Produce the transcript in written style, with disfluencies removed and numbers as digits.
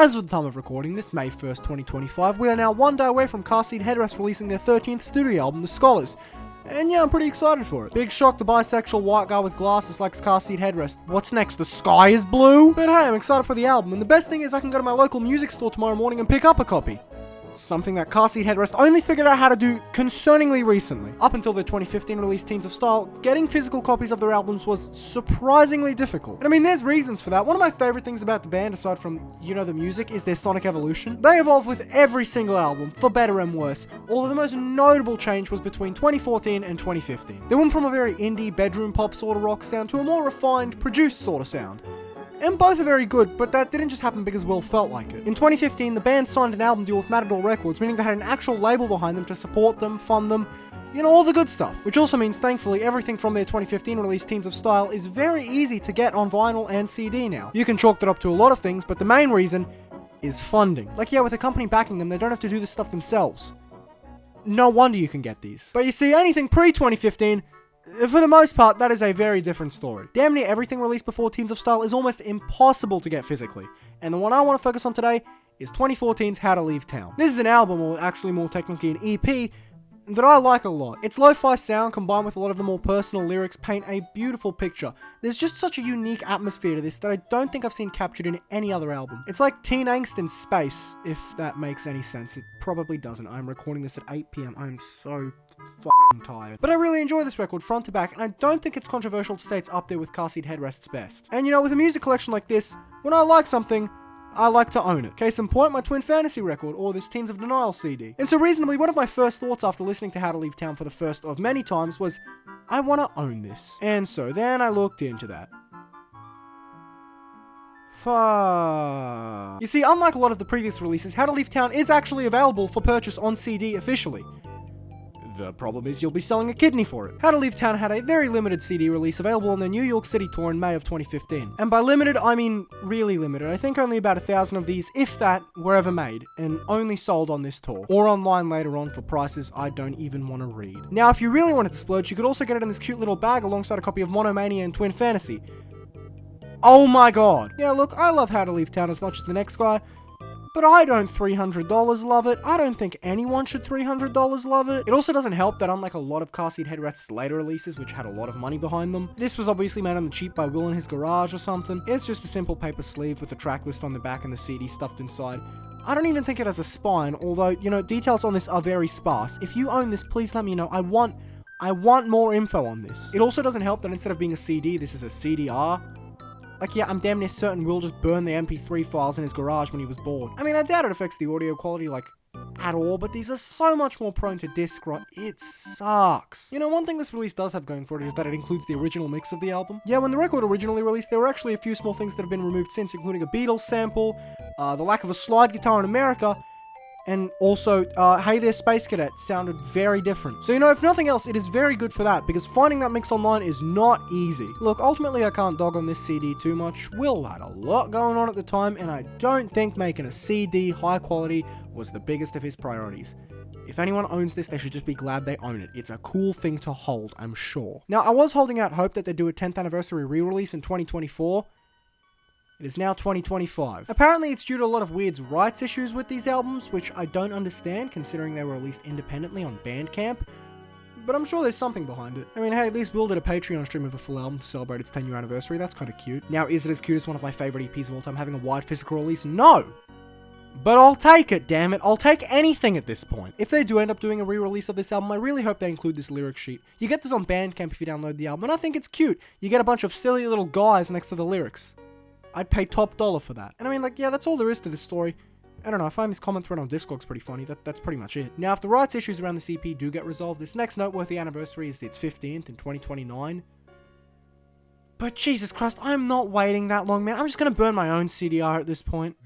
As of the time of recording this, May 1st, 2025, we are now one day away from Car Seat Headrest releasing their 13th studio album, The Scholars. And yeah, I'm pretty excited for it. Big shock, the bisexual white guy with glasses likes Car Seat Headrest. What's next? The sky is blue? But hey, I'm excited for the album, and the best thing is I can go to my local music store tomorrow morning and pick up a copy. Something that Car Seat Headrest only figured out how to do concerningly recently. Up until their 2015 release Teens of Style, getting physical copies of their albums was surprisingly difficult. And I mean, there's reasons for that. One of my favorite things about the band, aside from, the music, is their sonic evolution. They evolve with every single album, for better and worse, although the most notable change was between 2014 and 2015. They went from a very indie, bedroom pop sort of rock sound to a more refined, produced sort of sound. And both are very good, but that didn't just happen because Will felt like it. In 2015, the band signed an album deal with Matador Records, meaning they had an actual label behind them to support them, fund them, all the good stuff. Which also means, thankfully, everything from their 2015 release Teens of Style is very easy to get on vinyl and CD now. You can chalk that up to a lot of things, but the main reason is funding. With a company backing them, they don't have to do this stuff themselves. No wonder you can get these. But you see, anything pre-2015, for the most part, that is a very different story. Damn near everything released before Teens of Style is almost impossible to get physically. And the one I want to focus on today is 2014's How to Leave Town. This is an album, or actually more technically an EP, that I like a lot. Its lo-fi sound combined with a lot of the more personal lyrics paint a beautiful picture. There's just such a unique atmosphere to this that I don't think I've seen captured in any other album. It's like teen angst in space, if that makes any sense. It probably doesn't. I'm recording this at 8 PM. I'm so f***ing tired. But I really enjoy this record front to back, and I don't think it's controversial to say it's up there with Car Seat Headrest's best. And with a music collection like this, when I like something, I like to own it. Case in point, my Twin Fantasy record, or this Teens of Denial CD. And so reasonably, one of my first thoughts after listening to How to Leave Town for the first of many times was, I want to own this. And so then I looked into that. You see, unlike a lot of the previous releases, How to Leave Town is actually available for purchase on CD officially. The problem is you'll be selling a kidney for it. How to Leave Town had a very limited CD release available on their New York City tour in May of 2015. And by limited, I mean really limited. I think only about 1,000 of these, if that, were ever made, and only sold on this tour, or online later on for prices I don't even want to read. Now, if you really wanted to splurge, you could also get it in this cute little bag alongside a copy of Monomania and Twin Fantasy. Oh my god. Yeah, look, I love How to Leave Town as much as the next guy, but I don't $300 love it. I don't think anyone should $300 love it. It also doesn't help that unlike a lot of Car Seat Headrest's later releases, which had a lot of money behind them, this was obviously made on the cheap by Will in his garage or something. It's just a simple paper sleeve with a track list on the back and the CD stuffed inside. I don't even think it has a spine, although, details on this are very sparse. If you own this, please let me know. I want more info on this. It also doesn't help that instead of being a CD, this is a CDR. I'm damn near certain Will just burned the MP3 files in his garage when he was bored. I mean, I doubt it affects the audio quality, at all, but these are so much more prone to disc rot, it sucks. One thing this release does have going for it is that it includes the original mix of the album. Yeah, when the record originally released, there were actually a few small things that have been removed since, including a Beatles sample, the lack of a slide guitar in America, and also, Hey There Space Cadet sounded very different. So if nothing else, it is very good for that, because finding that mix online is not easy. Look, ultimately I can't dog on this CD too much. Will had a lot going on at the time, and I don't think making a CD high quality was the biggest of his priorities. If anyone owns this, they should just be glad they own it. It's a cool thing to hold, I'm sure. Now, I was holding out hope that they'd do a 10th anniversary re-release in 2024, It is now 2025. Apparently it's due to a lot of weird rights issues with these albums, which I don't understand considering they were released independently on Bandcamp, but I'm sure there's something behind it. I mean, hey, at least Will did a Patreon stream of a full album to celebrate its 10-year anniversary. That's kind of cute. Now, is it as cute as one of my favorite EPs of all time having a wide physical release? No! But I'll take it, damn it. I'll take anything at this point. If they do end up doing a re-release of this album, I really hope they include this lyric sheet. You get this on Bandcamp if you download the album, and I think it's cute. You get a bunch of silly little guys next to the lyrics. I'd pay top dollar for that. And I mean, yeah, that's all there is to this story. I don't know, I find this comment thread on Discog's pretty funny. That's pretty much it. Now, if the rights issues around this EP do get resolved, this next noteworthy anniversary is its 15th in 2029. But Jesus Christ, I'm not waiting that long, man. I'm just gonna burn my own CDR at this point.